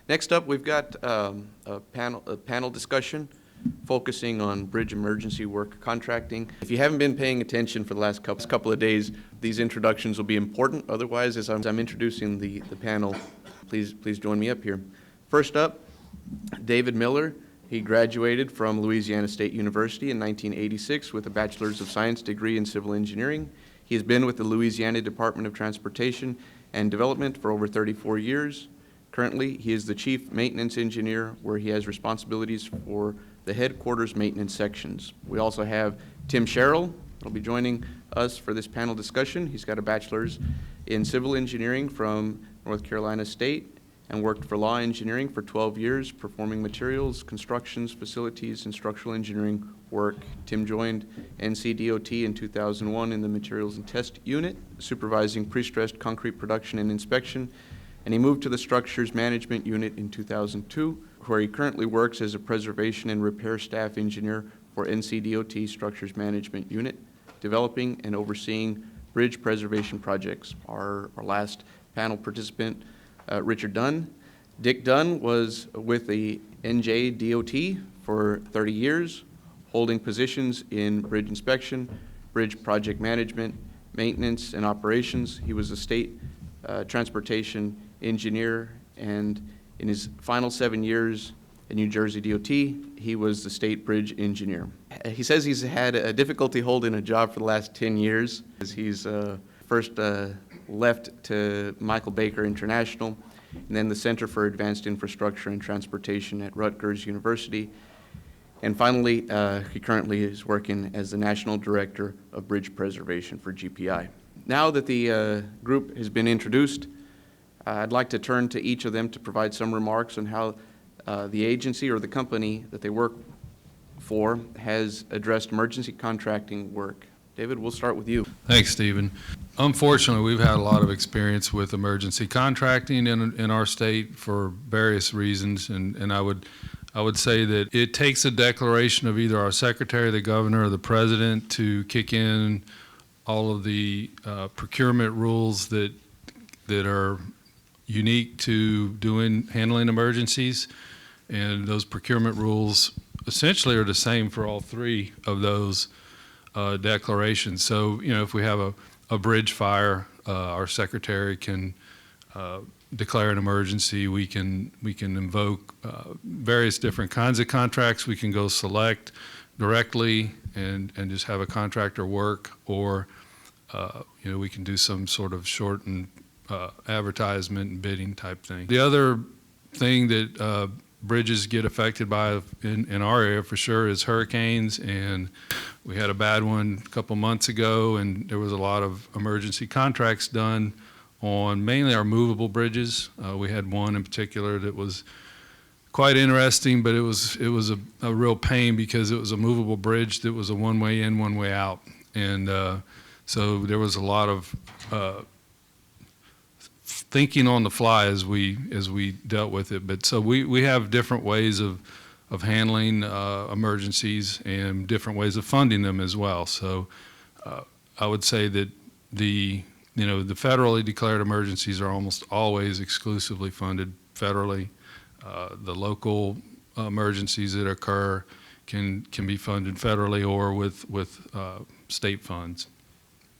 Next up, we've got a panel discussion focusing on bridge emergency work contracting. If you haven't been paying attention for the last couple of days, these introductions will be important. Otherwise, as I'm introducing the panel, please join me up here. First up, David Miller. He graduated from Louisiana State University in 1986 with a Bachelor's of Science degree in Civil Engineering. He has been with the Louisiana Department of Transportation and Development for over 34 years. Currently, he is the Chief Maintenance Engineer, where he has responsibilities for the headquarters maintenance sections. We also have Tim Sherrill, who will be joining us for this panel discussion. He's got a Bachelor's in Civil Engineering from North Carolina State and worked for law engineering for 12 years, performing materials, constructions, facilities, and structural engineering work. Tim joined NCDOT in 2001 in the Materials and Test Unit, supervising pre-stressed concrete production and inspection, and he moved to the Structures Management Unit in 2002, where he currently works as a preservation and repair staff engineer for NCDOT Structures Management Unit, developing and overseeing bridge preservation projects. Our last panel participant, Richard Dunn. Dick Dunn was with the NCDOT for 30 years, holding positions in bridge inspection, bridge project management, maintenance, and operations. He was a state transportation engineer, and in his final 7 years in New Jersey DOT, he was the state bridge engineer. He says he's had a difficulty holding a job for the last 10 years. He's first left to Michael Baker International, and then the Center for Advanced Infrastructure and Transportation at Rutgers University. And finally, he currently is working as the National Director of Bridge Preservation for GPI. Now that the group has been introduced, I'd like to turn to each of them to provide some remarks on how the agency or the company that they work for has addressed emergency contracting work. David, we'll start with you. Thanks, Stephen. Unfortunately, we've had a lot of experience with emergency contracting in our state for various reasons, and I would say that it takes a declaration of either our secretary, the governor, or the president to kick in all of the procurement rules that are unique to handling emergencies, and those procurement rules essentially are the same for all three of those declarations. So, if we have a bridge fire, our secretary can declare an emergency. We can invoke various different kinds of contracts. We can go select directly and just have a contractor work, or we can do some sort of shortened advertisement and bidding type thing. The other thing that bridges get affected by in our area for sure is hurricanes, and we had a bad one a couple months ago, and there was a lot of emergency contracts done on mainly our movable bridges. We had one in particular that was quite interesting, but it was a real pain because it was a movable bridge that was a one-way in, one-way out, and so there was a lot of thinking on the fly as we dealt with it. But so we have different ways of handling emergencies and different ways of funding them as well. So I would say that the federally declared emergencies are almost always exclusively funded federally. The local emergencies that occur can be funded federally or with state funds.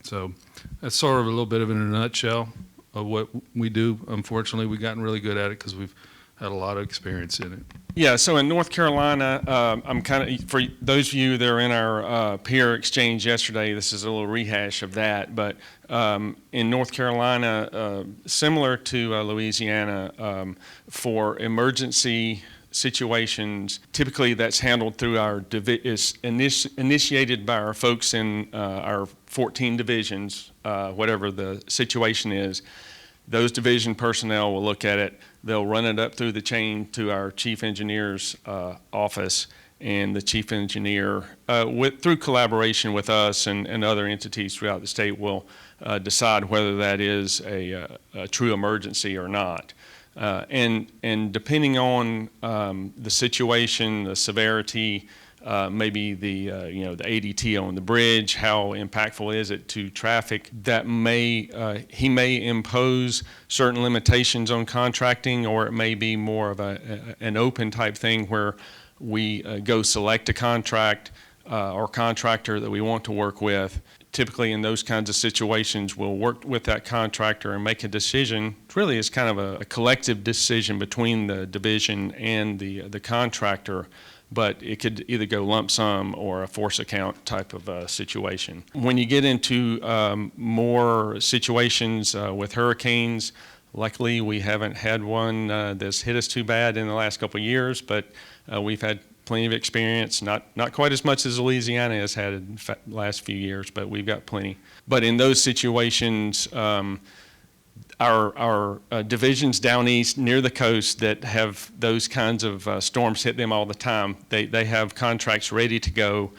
So that's sort of a little bit of it in a nutshell of what we do. Unfortunately, we've gotten really good at it because we've had a lot of experience in it. Yeah, so in North Carolina, I'm kind of, for those of you that are in our peer exchange yesterday, this is a little rehash of that, but in North Carolina, similar to Louisiana, for emergency situations, typically that's handled through our, is initiated by our folks in our 14 divisions, whatever the situation is. Those division personnel will look at it. They'll run it up through the chain to our chief engineer's office, and the chief engineer, through collaboration with us and other entities throughout the state, will decide whether that is a true emergency or not. And depending on the situation, the severity, maybe the ADT on the bridge, how impactful is it to traffic? That he may impose certain limitations on contracting, or it may be more of an open type thing where we go select a contract or contractor that we want to work with. Typically in those kinds of situations, we'll work with that contractor and make a decision. Really, it's kind of a collective decision between the division and the contractor, but it could either go lump sum or a force account type of situation. When you get into more situations with hurricanes, luckily we haven't had one that's hit us too bad in the last couple of years, but we've had plenty of experience, not quite as much as Louisiana has had in the last few years, but we've got plenty. But in those situations, our divisions down east near the coast that have those kinds of storms hit them all the time, they have contracts ready to go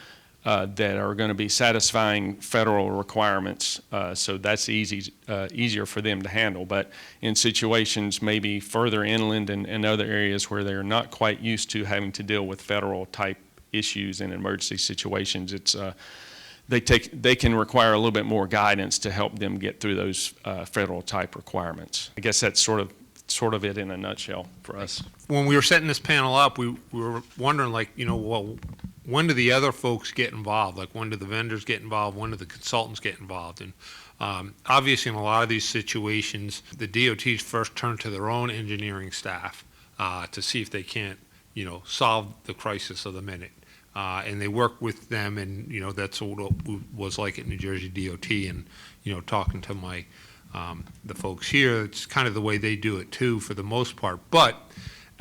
that are going to be satisfying federal requirements. So that's easier for them to handle. But in situations maybe further inland and other areas where they're not quite used to having to deal with federal type issues in emergency situations, it's they can require a little bit more guidance to help them get through those federal type requirements. I guess that's sort of it in a nutshell for us. When we were setting this panel up, we were wondering, like, well, when do the other folks get involved? Like, when do the vendors get involved? When do the consultants get involved? And obviously, in a lot of these situations, the DOTs first turn to their own engineering staff to see if they can't, solve the crisis of the minute. And they work with them, and, that's what it was like at New Jersey DOT. And, talking to the folks here, it's kind of the way they do it too, for the most part. But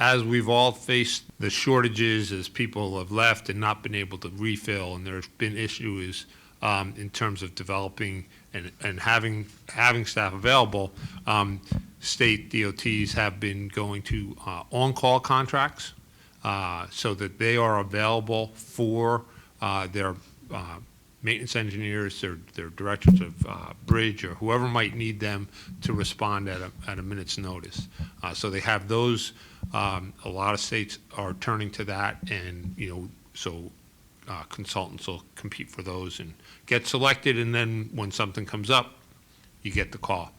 as we've all faced the shortages, as people have left and not been able to refill, and there's been issues in terms of developing and having staff available, state DOTs have been going to on-call contracts so that they are available for their maintenance engineers, their directors of bridge, or whoever might need them to respond at a minute's notice. So they have those. A lot of states are turning to that, and so consultants will compete for those and get selected, and then when something comes up, you get the call.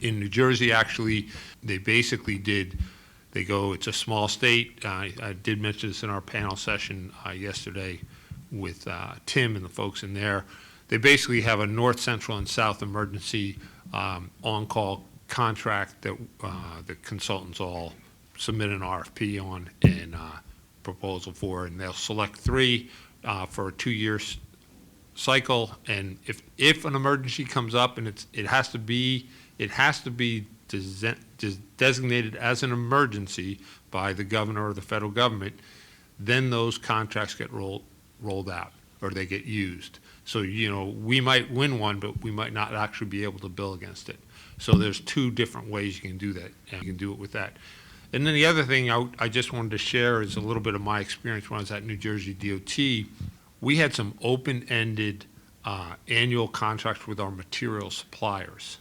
In New Jersey, actually, they basically it's a small state. I did mention this in our panel session yesterday with Tim and the folks in there. They basically have a north, central, and south emergency on-call contract that the consultants all submit an RFP on and proposal for, and they'll select 3 for a 2-year cycle. And if an emergency comes up, and it has to be designated as an emergency by the governor or the federal government, then those contracts get rolled out, or they get used. So, we might win one, but we might not actually be able to bill against it. So there's 2 different ways you can do that, and you can do it with that. And then the other thing I just wanted to share is a little bit of my experience when I was at New Jersey DOT. We had some open-ended annual contracts with our material suppliers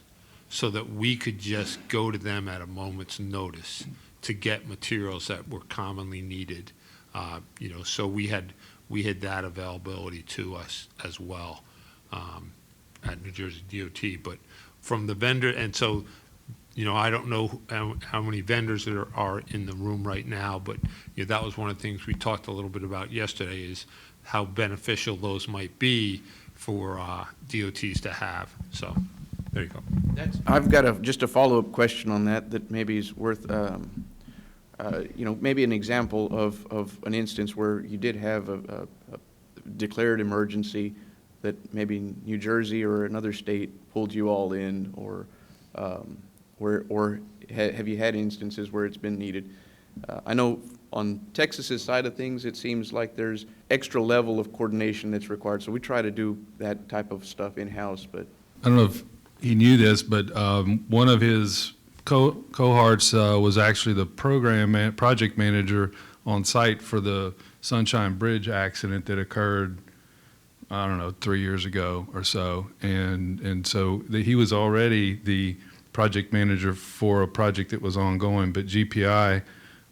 so that we could just go to them at a moment's notice to get materials that were commonly needed. So we had that availability to us as well at New Jersey DOT. But from the vendor, and so, I don't know how many vendors there are in the room right now, but that was one of the things we talked a little bit about yesterday, is how beneficial those might be for DOTs to have. So there you go. I've got just a follow-up question on that maybe is worth, maybe an example of an instance where you did have a declared emergency that maybe New Jersey or another state pulled you all in, or have you had instances where it's been needed? I know on Texas's side of things, it seems like there's extra level of coordination that's required, so we try to do that type of stuff in-house. But I don't know if he knew this, but one of his cohorts was actually the project manager on site for the Sunshine Bridge accident that occurred, 3 years ago or so. And so he was already the project manager for a project that was ongoing, but GPI,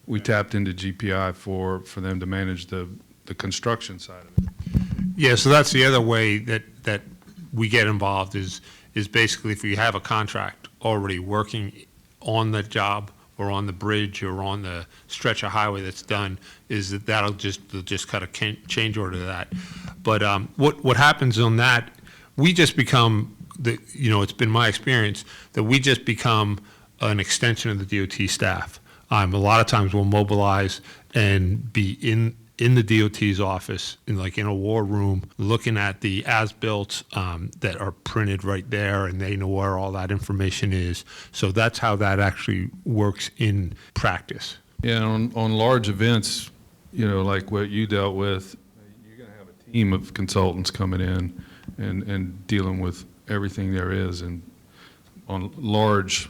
we tapped into GPI for them to manage the the construction side of it. Yeah, so that's the other way that we get involved is basically if you have a contract already working on the job or on the bridge or on the stretch of highway that's done, is they'll just cut a change order to that. But what happens on that, we just become it's been my experience that we just become an extension of the DOT staff. A lot of times we'll mobilize and be in the DOT's office, in a war room, looking at the as-built that are printed right there, and they know where all that information is. So that's how that actually works in practice. Yeah, on large events, like what you dealt with, you're going to have a team of consultants coming in and dealing with everything there is, and on large,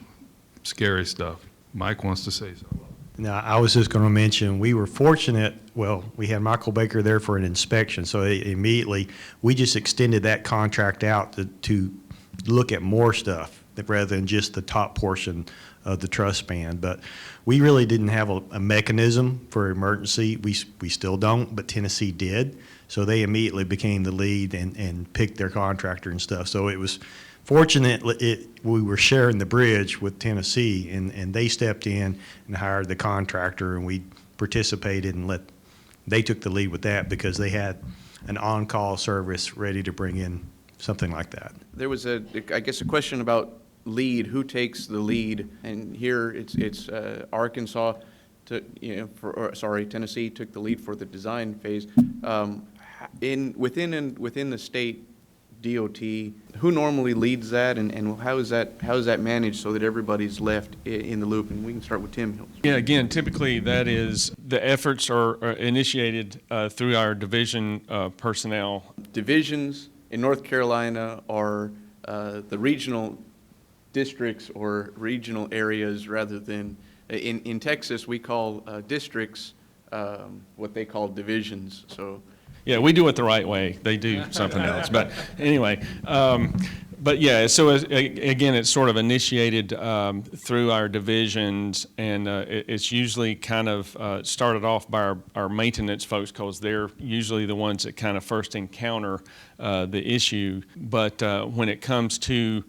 scary stuff. Mike wants to say something. Now, I was just going to mention, we were fortunate, we had Michael Baker there for an inspection, so immediately we just extended that contract out to look at more stuff rather than just the top portion of the truss span. But we really didn't have a mechanism for emergency. We still don't, but Tennessee did. So they immediately became the lead and picked their contractor and stuff. So it was fortunate we were sharing the bridge with Tennessee, and they stepped in and hired the contractor, and we participated and they took the lead with that because they had an on-call service ready to bring in something like that. There was a question about lead, who takes the lead, and here it's Arkansas, Tennessee took the lead for the design phase. Within the state DOT, who normally leads that, and how is that managed so that everybody's left in the loop? And we can start with Tim. Yeah, again, typically that is, the efforts are initiated through our division personnel. Divisions in North Carolina are the regional districts or regional areas rather than, in Texas, we call districts what they call divisions. So. Yeah, we do it the right way. They do something else. But anyway, but yeah, so again, it's sort of initiated through our divisions, and it's usually kind of started off by our maintenance folks, because they're usually the ones that kind of first encounter the issue. But when it comes to,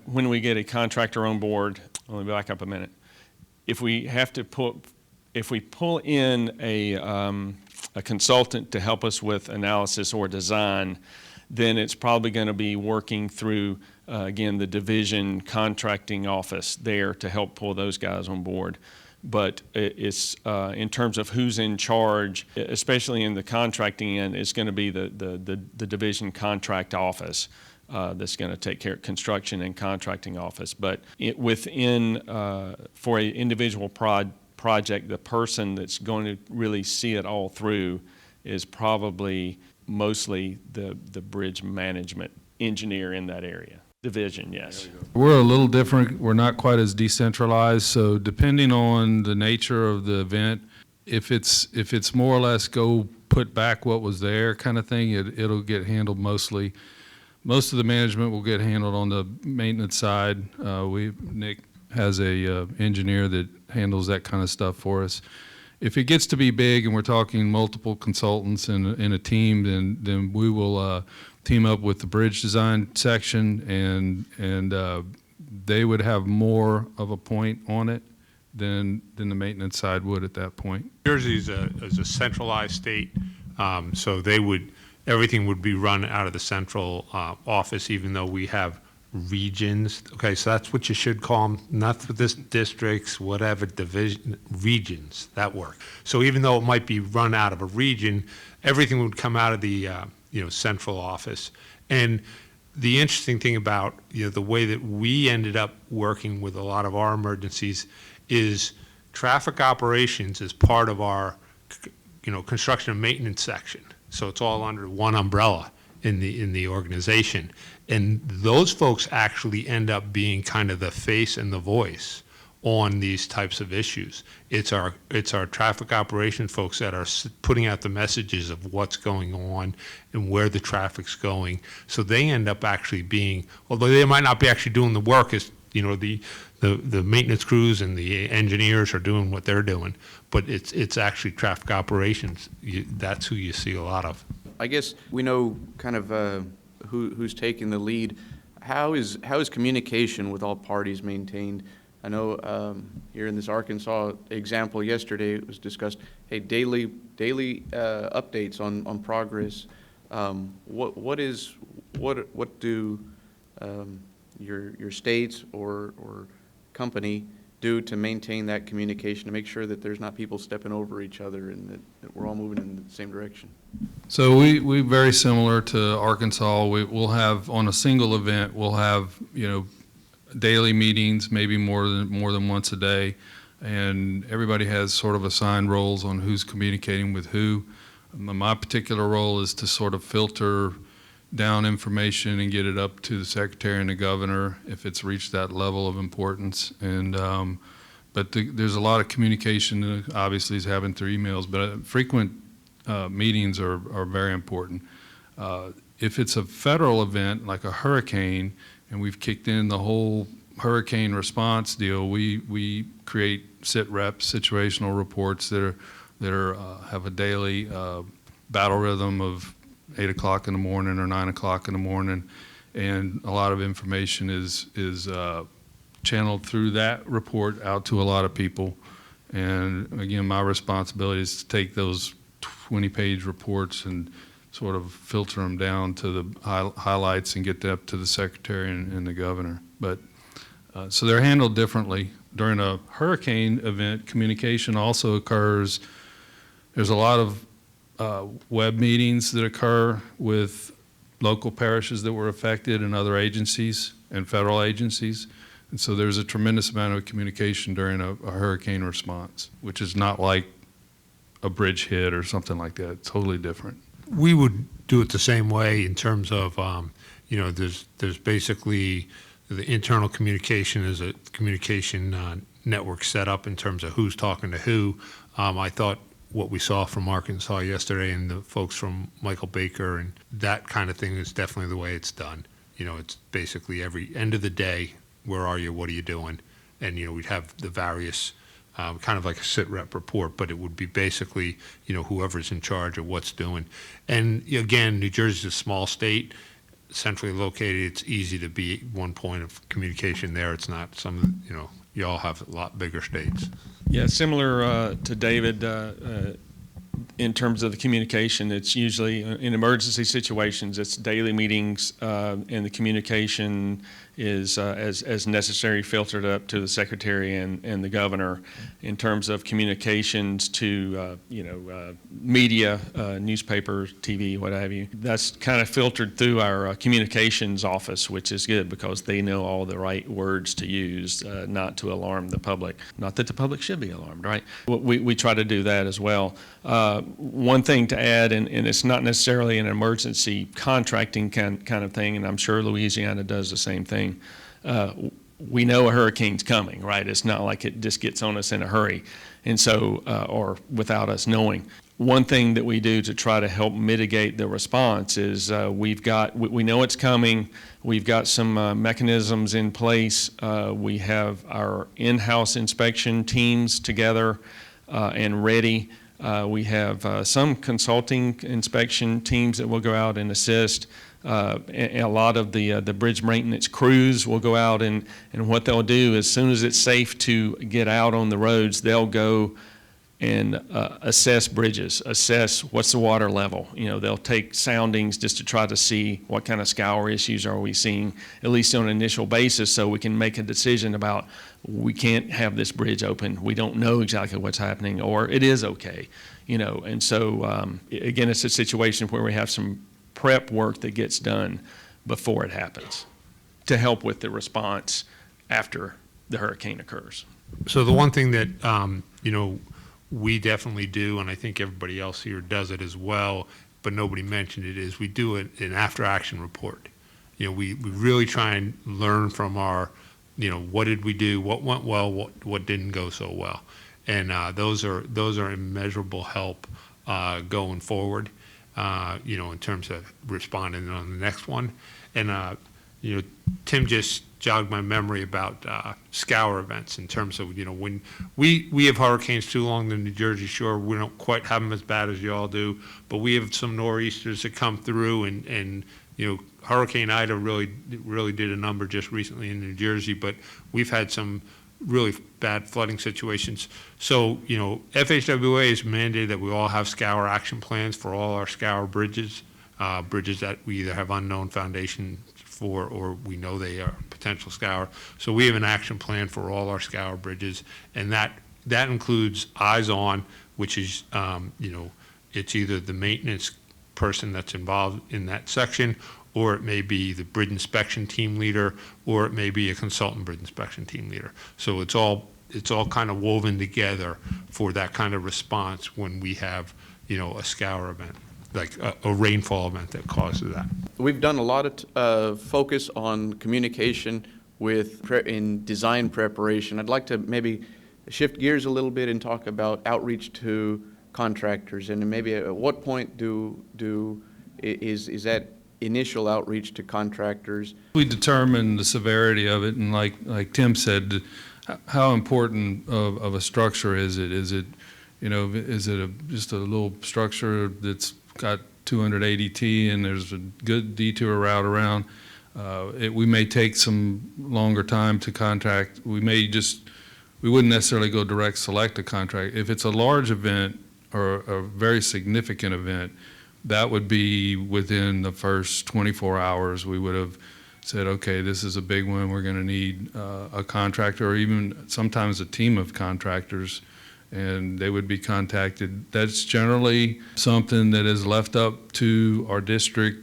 when we get a contractor on board, let me back up a minute. If we pull in a consultant to help us with analysis or design, then it's probably going to be working through, again, the division contracting office there to help pull those guys on board. But it's in terms of who's in charge, especially in the contracting end, it's going to be the division contract office that's going to take care of construction and contracting office. But for an individual project, the person that's going to really see it all through is probably mostly the bridge management engineer in that area. Division, yes. We're a little different. We're not quite as decentralized. So depending on the nature of the event, if it's more or less go put back what was there kind of thing, it'll get handled mostly. Most of the management will get handled on the maintenance side. Nick has a engineer that handles that kind of stuff for us. If it gets to be big and we're talking multiple consultants in a team, then we will team up with the bridge design section, and they would have more of a point on it than the maintenance side would at that point. Jersey is a centralized state, so everything would be run out of the central office, even though we have regions. Okay, so that's what you should call them, not for this districts, whatever, division, regions, that work. So even though it might be run out of a region, everything would come out of the central office. And the interesting thing about the way that we ended up working with a lot of our emergencies is traffic operations is part of our construction and maintenance section. So it's all under one umbrella in the organization. And those folks actually end up being kind of the face and the voice on these types of issues. It's our traffic operations folks that are putting out the messages of what's going on and where the traffic's going. So they end up actually being, although they might not be actually doing the work as the maintenance crews and the engineers are doing what they're doing, but it's actually traffic operations. That's who you see a lot of. I guess we know kind of who's taking the lead. How is communication with all parties maintained? I know here in this Arkansas example yesterday, it was discussed, hey, daily updates on progress. What do your states or company do to maintain that communication, to make sure that there's not people stepping over each other and that we're all moving in the same direction? So we very similar to Arkansas. We'll have, on a single event, we'll have, daily meetings, maybe more than once a day, and everybody has sort of assigned roles on who's communicating with who. My particular role is to sort of filter down information and get it up to the secretary and the governor if it's reached that level of importance. And there's a lot of communication that obviously is happening through emails, but frequent meetings are very important. If it's a federal event like a hurricane, and we've kicked in the whole hurricane response deal, we create sit reps, situational reports that have a daily battle rhythm of 8 o'clock in the morning or 9 o'clock in the morning, and a lot of information is channeled through that report out to a lot of people. And again, my responsibility is to take those 20-page reports and sort of filter them down to the highlights and get them up to the secretary and the governor. But so they're handled differently. During a hurricane event, communication also occurs. There's a lot of web meetings that occur with local parishes that were affected and other agencies and federal agencies. And so there's a tremendous amount of communication during a hurricane response, which is not like a bridge hit or something like that. It's totally different. We would do it the same way in terms of, there's basically the internal communication is a communication network set up in terms of who's talking to who. I thought what we saw from Arkansas yesterday and the folks from Michael Baker and that kind of thing is definitely the way it's done. It's basically every end of the day, where are you, what are you doing? And, we'd have the various kind of like a sit rep report, but it would be basically, whoever's in charge of what's doing. And again, New Jersey's a small state, centrally located. It's easy to be one point of communication there. It's not you all have a lot bigger states. Yeah, similar to David, in terms of the communication, it's usually in emergency situations, it's daily meetings, and the communication is as necessary filtered up to the secretary and the governor. In terms of communications to media, newspapers, TV, what have you, that's kind of filtered through our communications office, which is good because they know all the right words to use, not to alarm the public. Not that the public should be alarmed, right? We try to do that as well. One thing to add, and it's not necessarily an emergency contracting kind of thing, and I'm sure Louisiana does the same thing. We know a hurricane's coming, right? It's not like it just gets on us in a hurry, and so or without us knowing. One thing that we do to try to help mitigate the response is we know it's coming. We've got some mechanisms in place. We have our in-house inspection teams together and ready. We have some consulting inspection teams that will go out and assist. And a lot of the bridge maintenance crews will go out and what they'll do as soon as it's safe to get out on the roads, they'll go and assess bridges, assess what's the water level. They'll take soundings just to try to see what kind of scour issues are we seeing, at least on an initial basis, so we can make a decision about we can't have this bridge open. We don't know exactly what's happening, or it is okay. And so again, it's a situation where we have some prep work that gets done before it happens to help with the response after the hurricane occurs. So the one thing that, we definitely do, and I think everybody else here does it as well, but nobody mentioned it, is we do an after-action report. We really try and learn from our, what did we do, what went well, what didn't go so well. And those are immeasurable help going forward, in terms of responding on the next one. And, Tim just jogged my memory about scour events in terms of, when we have hurricanes too along the New Jersey shore. We don't quite have them as bad as you all do, but we have some nor'easters that come through, and Hurricane Ida really did a number just recently in New Jersey, but we've had some really bad flooding situations. So, FHWA has mandated that we all have scour action plans for all our scour bridges, bridges that we either have unknown foundation for or we know they are potential scour. So we have an action plan for all our scour bridges, and that includes eyes on, which is, it's either the maintenance person that's involved in that section, or it may be the bridge inspection team leader, or it may be a consultant bridge inspection team leader. So it's all kind of woven together for that kind of response when we have, a scour event, like a rainfall event that causes that. We've done a lot of focus on communication in design preparation. I'd like to maybe shift gears a little bit and talk about outreach to contractors, and maybe at what point is that initial outreach to contractors? We determine the severity of it, and like Tim said, how important of a structure is it? Is it, just a little structure that's got 280 T and there's a good detour route around? We may take some longer time to contract. We wouldn't necessarily go direct select a contract. If it's a large event or a very significant event, that would be within the first 24 hours. We would have said, okay, this is a big one. We're going to need a contractor, or even sometimes a team of contractors, and they would be contacted. That's generally something that is left up to our district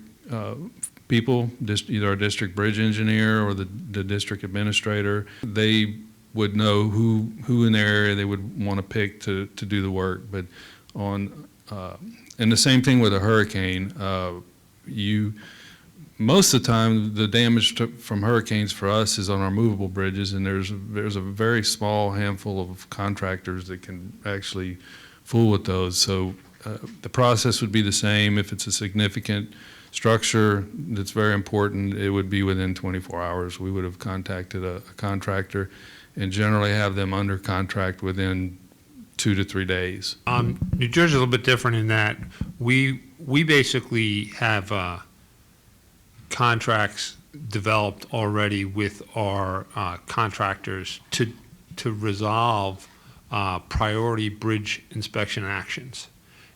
people, either our district bridge engineer or the district administrator. They would know who in their area they would want to pick to do the work. But and the same thing with a hurricane. Most of the time, the damage from hurricanes for us is on our movable bridges, and there's a very small handful of contractors that can actually fool with those. So the process would be the same. If it's a significant structure that's very important, it would be within 24 hours. We would have contacted a contractor and generally have them under contract within 2 to 3 days. New Jersey is a little bit different in that we basically have contracts developed already with our contractors to resolve priority bridge inspection actions.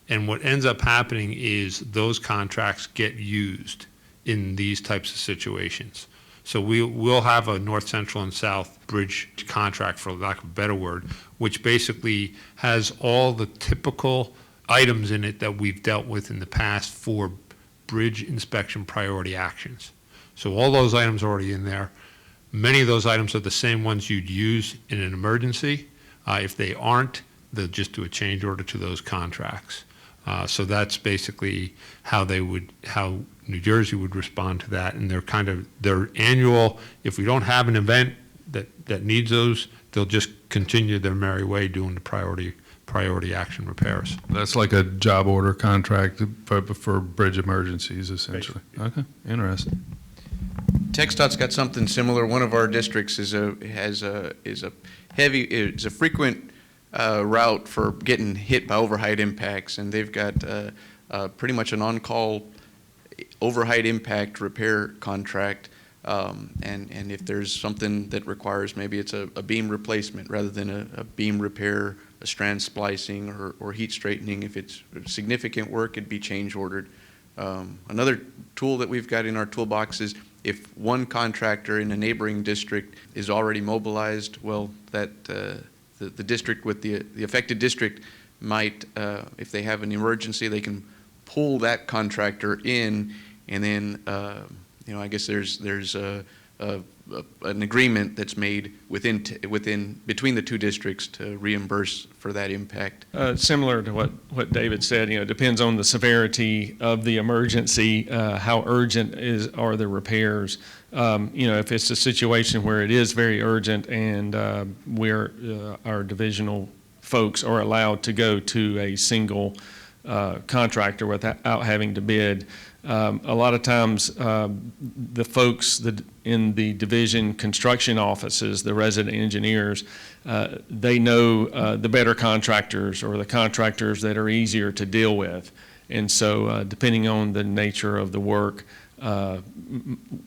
And what ends up happening is those contracts get used in these types of situations. So we'll have a north, central, and south bridge contract, for lack of a better word, which basically has all the typical items in it that we've dealt with in the past for bridge inspection priority actions. So all those items are already in there. Many of those items are the same ones you'd use in an emergency. If they aren't, they'll just do a change order to those contracts. So that's basically how New Jersey would respond to that, and they're annual. If we don't have an event that needs those, they'll just continue their merry way doing the priority action repairs. That's like a job order contract for bridge emergencies, essentially. Okay, interesting. TxDOT's got something similar. One of our districts is a frequent route for getting hit by overheight impacts, and they've got pretty much an on-call overheight impact repair contract. And if there's something that requires, maybe it's a beam replacement rather than a beam repair, a strand splicing or heat straightening. If it's significant work, it'd be change ordered. Another tool that we've got in our toolbox is if one contractor in a neighboring district is already mobilized, well, that the district with the affected district might, if they have an emergency, they can pull that contractor in, and then I guess there's an agreement that's made between the two districts to reimburse for that impact. Similar to what David said, it depends on the severity of the emergency, how urgent are the repairs. If it's a situation where it is very urgent and our divisional folks are allowed to go to a single contractor without having to bid. A lot of times, the folks in the division construction offices, the resident engineers, they know the better contractors or the contractors that are easier to deal with. And so depending on the nature of the work,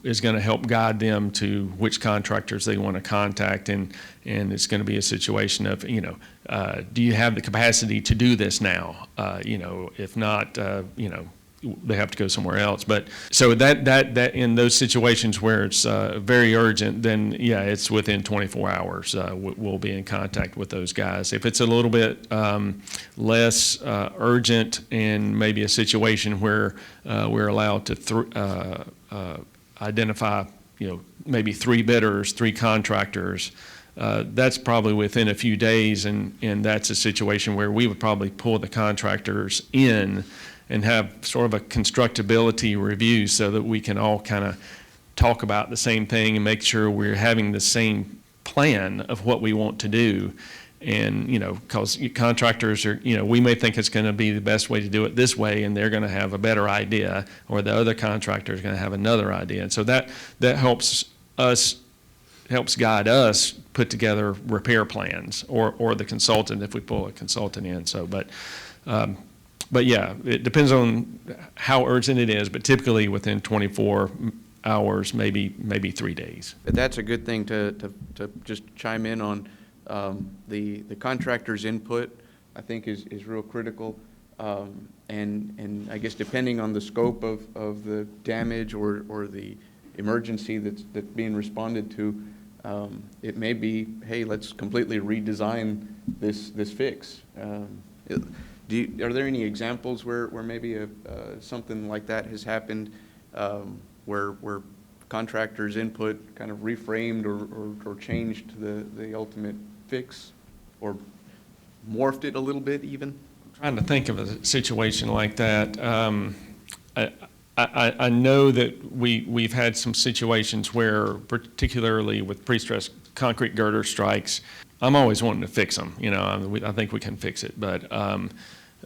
is going to help guide them to which contractors they want to contact, and it's going to be a situation of, do you have the capacity to do this now? If not, they have to go somewhere else. But so that in those situations where it's very urgent, then yeah, it's within 24 hours. We'll be in contact with those guys. If it's a little bit less urgent and maybe a situation where we're allowed to identify, maybe 3 bidders, 3 contractors, that's probably within a few days, and that's a situation where we would probably pull the contractors in and have sort of a constructability review so that we can all kind of talk about the same thing and make sure we're having the same plan of what we want to do. And, because contractors are, we may think it's going to be the best way to do it this way, and they're going to have a better idea, or the other contractor is going to have another idea. And so that helps guide us put together repair plans, or the consultant if we pull a consultant in. So, but yeah, it depends on how urgent it is, but typically within 24 hours, maybe 3 days. That's a good thing to just chime in on. The contractor's input, I think, is real critical. And I guess depending on the scope of the damage or the emergency that's being responded to, it may be, hey, let's completely redesign this fix. Are there any examples where maybe something like that has happened, where contractors' input kind of reframed or changed the ultimate fix, or morphed it a little bit even? I'm trying to think of a situation like that. I know that we've had some situations where, particularly with pre-stressed concrete girder strikes, I'm always wanting to fix them. I think we can fix it, but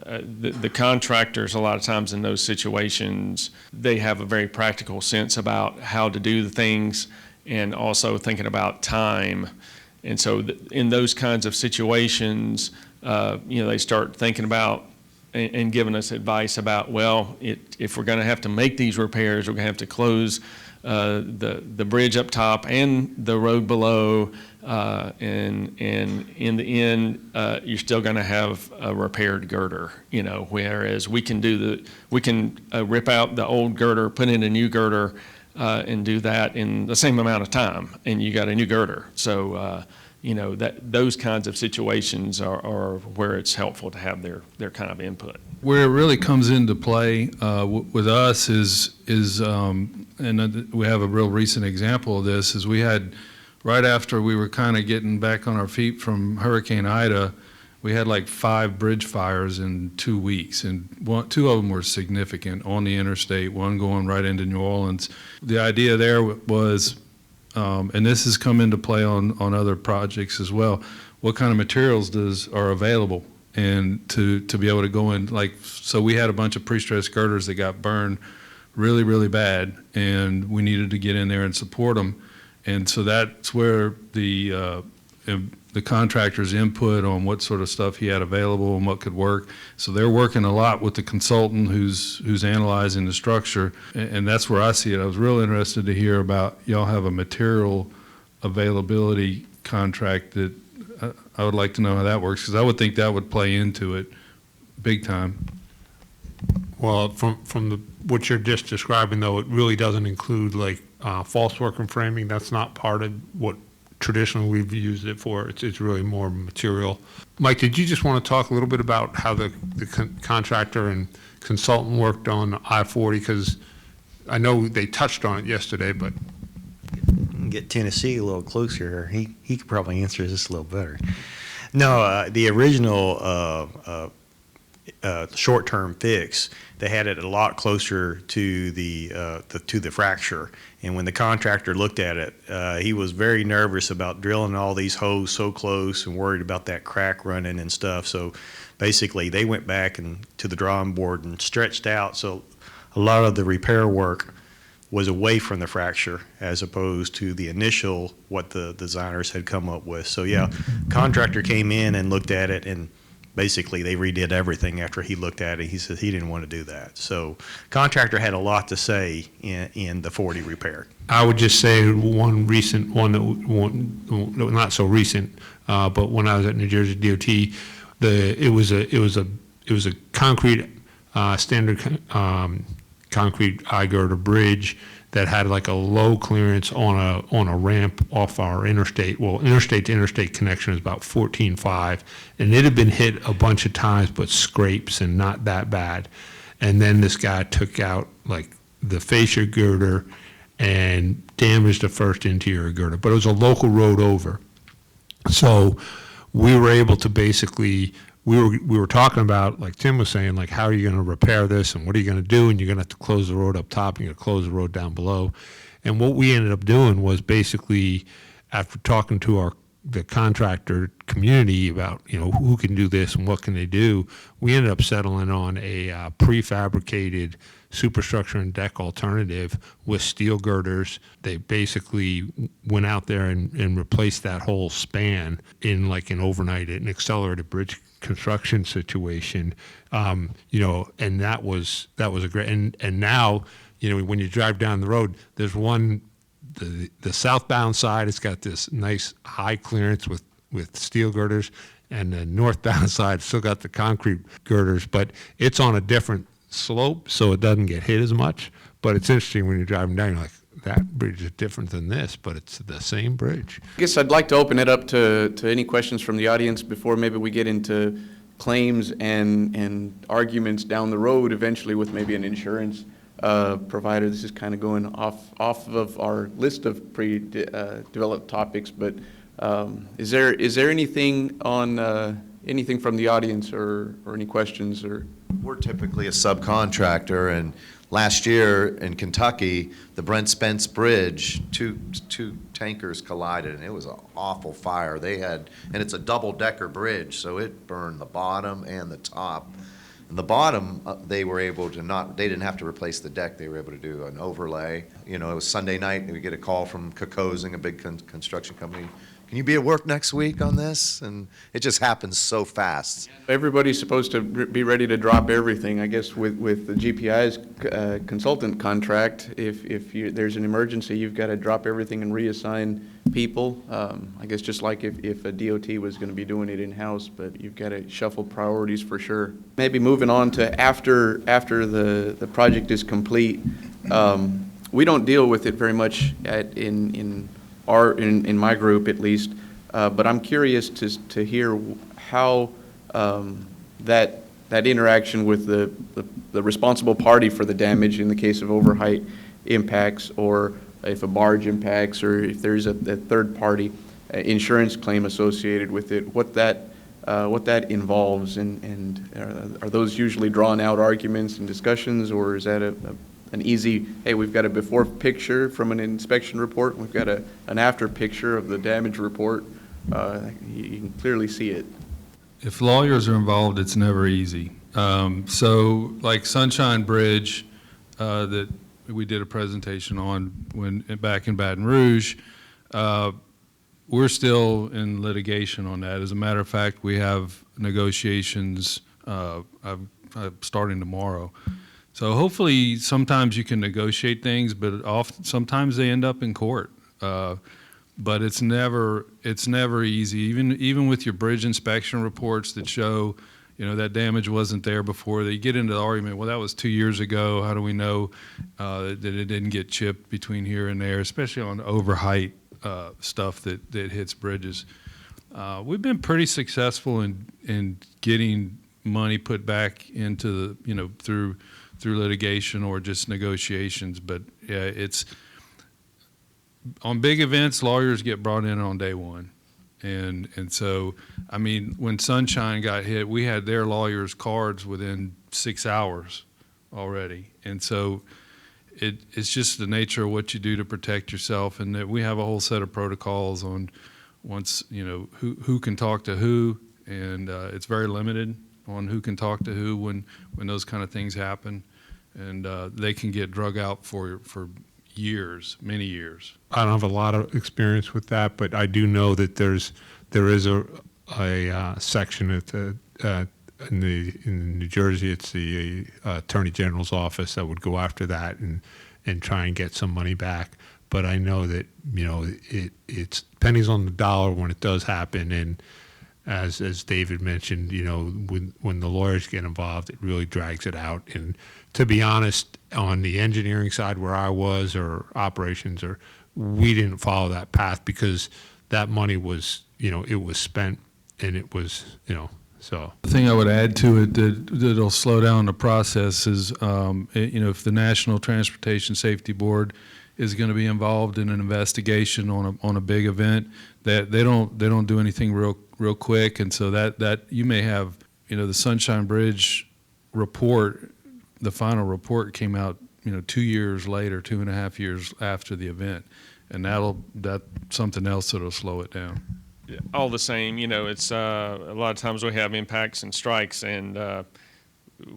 the contractors, a lot of times in those situations, they have a very practical sense about how to do the things, and also thinking about time. And so in those kinds of situations, they start thinking about and giving us advice about, well, if we're going to have to make these repairs, we're going to have to close the bridge up top and the road below, and in the end, you're still going to have a repaired girder. Whereas we can rip out the old girder, put in a new girder, and do that in the same amount of time, and you got a new girder. So those kinds of situations are where it's helpful to have their kind of input. Where it really comes into play with us is and we have a real recent example of this, is we had, right after we were kind of getting back on our feet from Hurricane Ida, we had like 5 bridge fires in 2 weeks, and 2 of them were significant on the interstate, one going right into New Orleans. The idea there was, and this has come into play on other projects as well, what kind of materials are available, and to be able to go in, so we had a bunch of pre-stressed girders that got burned really, really bad, and we needed to get in there and support them. And so that's where the contractor's input on what sort of stuff he had available and what could work. So they're working a lot with the consultant who's analyzing the structure, and that's where I see it. I was real interested to hear about, y'all have a material availability contract that I would like to know how that works, because I would think that would play into it big time. Well, from what you're just describing, though, it really doesn't include false work and framing. That's not part of what traditionally we've used it for. It's really more material. Mike, did you just want to talk a little bit about how the contractor and consultant worked on I-40? Because I know they touched on it yesterday, but Get Tennessee a little closer. He could probably answer this a little better. No, the original short-term fix. They had it a lot closer to the fracture. And when the contractor looked at it, he was very nervous about drilling all these holes so close and worried about that crack running and stuff. So basically, they went back to the drawing board and stretched out. So a lot of the repair work was away from the fracture as opposed to the initial what the designers had come up with. So yeah, contractor came in and looked at it, and basically they redid everything after he looked at it. He said he didn't want to do that. So contractor had a lot to say in the 40 repair. I would just say one recent one not so recent, but when I was at New Jersey DOT, it was a concrete standard concrete I-girder bridge that had like a low clearance on a ramp off our interstate. Well, interstate to interstate connection is about 14.5, and it had been hit a bunch of times, but scrapes and not that bad. And then this guy took out like the fascia girder and damaged the first interior girder, but it was a local road over. So we were able to basically, we were talking about, like Tim was saying, like, how are you going to repair this and what are you going to do? And you're going to have to close the road up top and you're going to close the road down below. And what we ended up doing was basically, after talking to the contractor community about, who can do this and what can they do, we ended up settling on a prefabricated superstructure and deck alternative with steel girders. They basically went out there and replaced that whole span in like an accelerated bridge construction situation, and that was a great, and now, when you drive down the road, there's one, the southbound side, it's got this nice high clearance with steel girders, and the northbound side still got the concrete girders, but it's on a different slope, so it doesn't get hit as much. But it's interesting when you're driving down, you're like, that bridge is different than this, but it's the same bridge. I guess I'd like to open it up to any questions from the audience before maybe we get into claims and arguments down the road eventually with maybe an insurance provider. This is kind of going off of our list of developed topics, but is there anything on anything from the audience or any questions? Or we're typically a subcontractor, and last year in Kentucky, the Brent Spence Bridge, two tankers collided, and it was an awful fire. And it's a double-decker bridge, so it burned the bottom and the top. And the bottom, they didn't have to replace the deck. They were able to do an overlay. It was Sunday night, and we get a call from Kokosing, a big construction company. Can you be at work next week on this? And it just happens so fast. everybody's supposed to be ready to drop everything. I guess with the GPI's consultant contract, if there's an emergency, you've got to drop everything and reassign people. I guess just like if a DOT was going to be doing it in-house, but you've got to shuffle priorities for sure. Maybe moving on to after the project is complete, we don't deal with it very much in my group at least, but I'm curious to hear how that interaction with the responsible party for the damage in the case of overheight impacts, or if a barge impacts, or if there's a third party insurance claim associated with it, what that involves, and are those usually drawn out arguments and discussions, or is that an easy, hey, we've got a before picture from an inspection report, we've got an after picture of the damage report, you can clearly see it. If lawyers are involved, it's never easy. So like Sunshine Bridge that we did a presentation on back in Baton Rouge, we're still in litigation on that. As a matter of fact, we have negotiations starting tomorrow. So hopefully sometimes you can negotiate things, but sometimes they end up in court. But it's never easy. Even with your bridge inspection reports that show, that damage wasn't there before, they get into the argument, well, that was 2 years ago. How do we know that it didn't get chipped between here and there, especially on overheight stuff that hits bridges. We've been pretty successful in getting money put back into the, through litigation or just negotiations. But yeah, on big events, lawyers get brought in on day one, And so, I mean, when Sunshine got hit, we had their lawyers' cards within 6 hours already. And so it's just the nature of what you do to protect yourself, and that we have a whole set of protocols on once, you know, who can talk to who, and it's very limited on who can talk to who when those kind of things happen. And they can get drug out for years, many years. I don't have a lot of experience with that, but I do know that there is a section at the in New Jersey. It's the Attorney General's office that would go after that and try and get some money back. But I know that, you know, it's pennies on the dollar when it does happen. And as David mentioned, you know, when the lawyers get involved, it really drags it out. And to be honest, on the engineering side where I was, or operations, we didn't follow that path because that money was, you know, it was spent, and it was, you know, so. The thing I would add to it that'll slow down the process is, you know, if the National Transportation Safety Board is going to be involved in an investigation on a big event, that they don't do anything real quick, and so that you may have, you know, the Sunshine Bridge report. The final report came out, you know, 2 years later, 2.5 years after the event, and that's something else that'll slow it down. All the same, you know, it's a lot of times we have impacts and strikes, and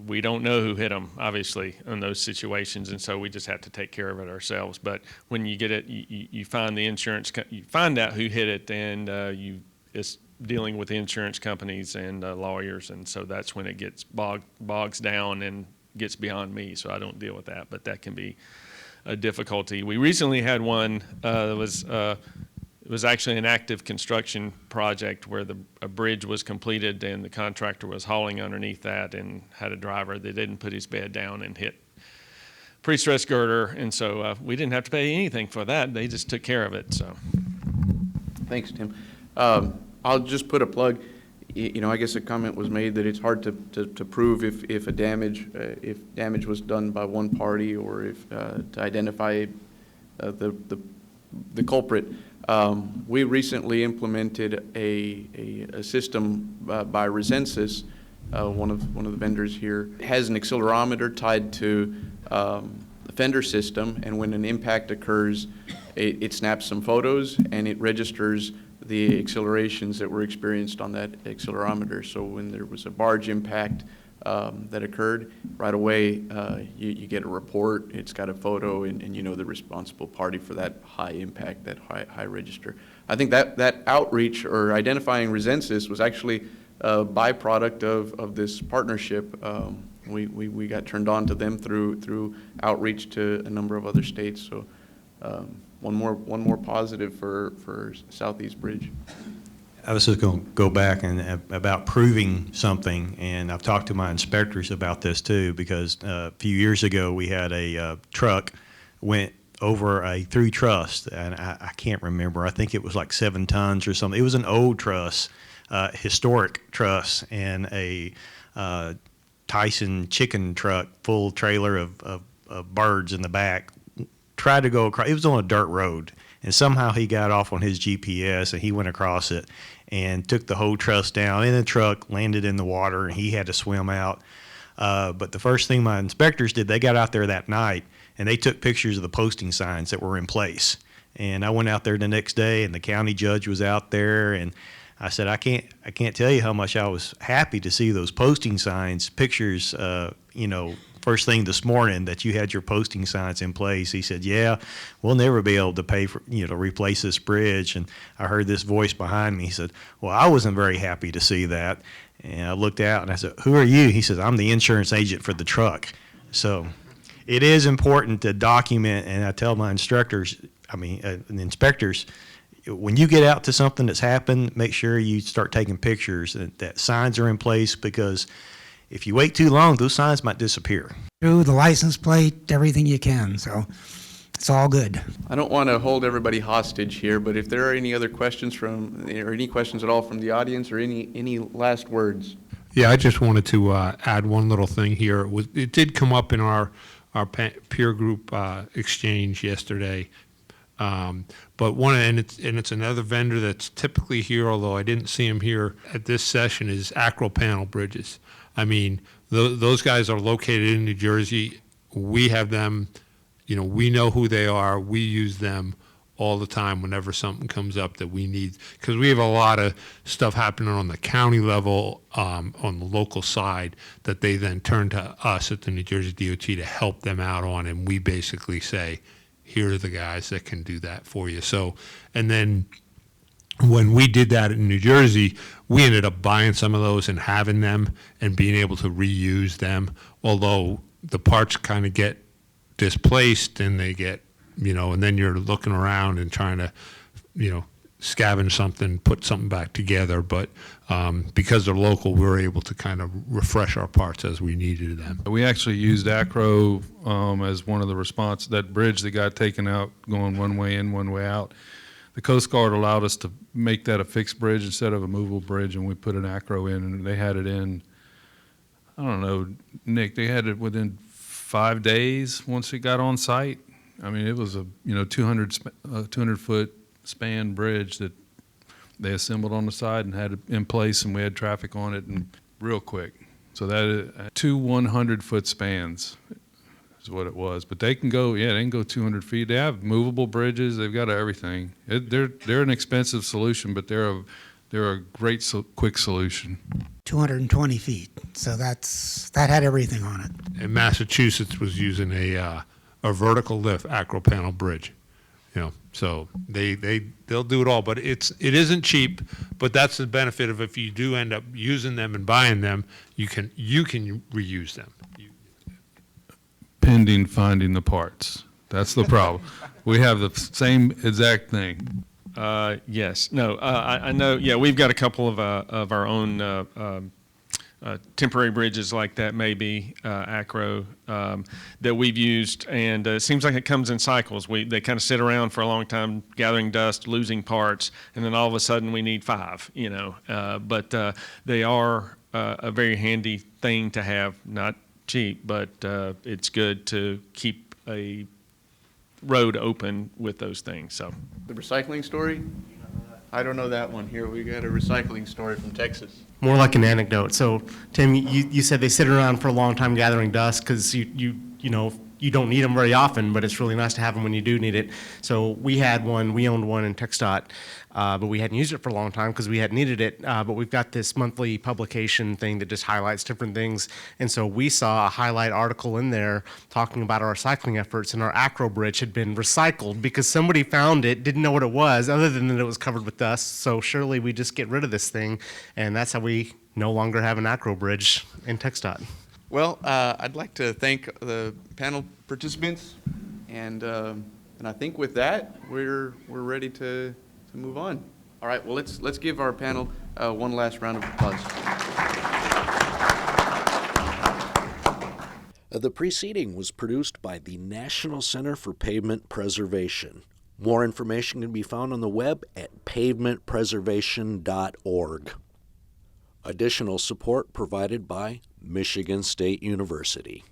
we don't know who hit them, obviously, in those situations, and so we just have to take care of it ourselves. But when you get it, you find the insurance, you find out who hit it, and it's dealing with the insurance companies and lawyers, and so that's when it gets bogs down and gets beyond me, so I don't deal with that, but that can be a difficulty. We recently had one that it was actually an active construction project where a bridge was completed and the contractor was hauling underneath that and had a driver that didn't put his bed down and hit pre-stress girder, and so we didn't have to pay anything for that. They just took care of it. So, Thanks, Tim. I'll just put a plug. You know, I guess a comment was made that it's hard to prove if damage was done by one party, or if to identify the culprit. We recently implemented a system by Resensus, one of the vendors here. It has an accelerometer tied to the fender system, and when an impact occurs, it snaps some photos and it registers the accelerations that were experienced on that accelerometer. So when there was a barge impact that occurred, right away you get a report. It's got a photo, and you know the responsible party for that high impact, that high register. I think that outreach or identifying Resensus was actually a byproduct of this partnership. We got turned on to them through outreach to a number of other states. So one more positive for Southeast Bridge. I was just going to go back and about proving something, and I've talked to my inspectors about this too, because a few years ago we had a truck went over a through truss, and I can't remember. I think it was like 7 tons or something. It was an old truss, historic truss, and a Tyson chicken truck, full trailer of birds in the back, tried to go across. It was on a dirt road, and somehow he got off on his GPS and he went across it and took the whole truss down in the truck, landed in the water, and he had to swim out. But the first thing my inspectors did, they got out there that night and they took pictures of the posting signs that were in place. And I went out there the next day, and the county judge was out there, and I said, I can't tell you how much I was happy to see those posting signs, pictures, you know, first thing this morning that you had your posting signs in place. He said, yeah, we'll never be able to pay for, you know, to replace this bridge. And I heard this voice behind me. He said, well, I wasn't very happy to see that. And I looked out and I said, who are you? He says, I'm the insurance agent for the truck. So it is important to document. And I tell my instructors, the inspectors, when you get out to something that's happened, make sure you start taking pictures, that signs are in place, because if you wait too long, those signs might disappear. Through the license plate, everything you can, so it's all good. I don't want to hold everybody hostage here, but if there are any other questions or any questions at all from the audience, or any last words? Yeah, I just wanted to add one little thing here. It did come up in our peer group exchange yesterday. But it's another vendor that's typically here, although I didn't see him here at this session, is Acro Panel Bridges. I mean, those guys are located in New Jersey. We have them, we know who they are. We use them all the time whenever something comes up that we need, because we have a lot of stuff happening on the county level, on the local side, that they then turn to us at the New Jersey DOT to help them out on, and we basically say, here are the guys that can do that for you. So, and then when we did that in New Jersey, we ended up buying some of those and having them and being able to reuse them, although the parts kind of get displaced and they get, and then you're looking around and trying to, scavenge something, put something back together. But because they're local, we're able to kind of refresh our parts as we needed them. We actually used Acro as one of the response, that bridge that got taken out going one way in, one way out. The Coast Guard allowed us to make that a fixed bridge instead of a movable bridge, and we put an Acro in, and they had it in, I don't know, Nick, they had it within 5 days once it got on site. I mean, it was a 200-foot span bridge that they assembled on the side and had it in place, and we had traffic on it and real quick. So that is 2 100-foot spans is what it was. But they can go, they can go 200 feet. They have movable bridges. They've got everything. They're an expensive solution, but they're a great quick solution. 220 feet. So that had everything on it. And Massachusetts was using a vertical lift Acro Panel bridge. So they'll do it all, but it isn't cheap. But that's the benefit of, if you do end up using them and buying them, you can reuse them. Pending finding the parts. That's the problem. We have the same exact thing. Yes. No, I know. Yeah, we've got a couple of our own temporary bridges like that, maybe Acro, that we've used, and it seems like it comes in cycles. They kind of sit around for a long time, gathering dust, losing parts, and then all of a sudden we need 5. But they are a very handy thing to have. Not cheap, but it's good to keep a road open with those things. So The recycling story? I don't know that one. Here, we got a recycling story from Texas. More like an anecdote. So, Tim, you said they sit around for a long time gathering dust because you don't need them very often, but it's really nice to have them when you do need it. So we owned one in TxDOT, but we hadn't used it for a long time because we hadn't needed it. But we've got this monthly publication thing that just highlights different things. And so we saw a highlight article in there talking about our recycling efforts, and our Acro Bridge had been recycled because somebody found it, didn't know what it was, other than that it was covered with dust. So surely we just get rid of this thing, and that's how we no longer have an Acro Bridge in TxDOT. Well, I'd like to thank the panel participants, and I think with that we're ready to move on. All right. Well, let's give our panel one last round of applause. The preceding was produced by the National Center for Pavement Preservation. More information can be found on the web at pavementpreservation.org. Additional support provided by Michigan State University.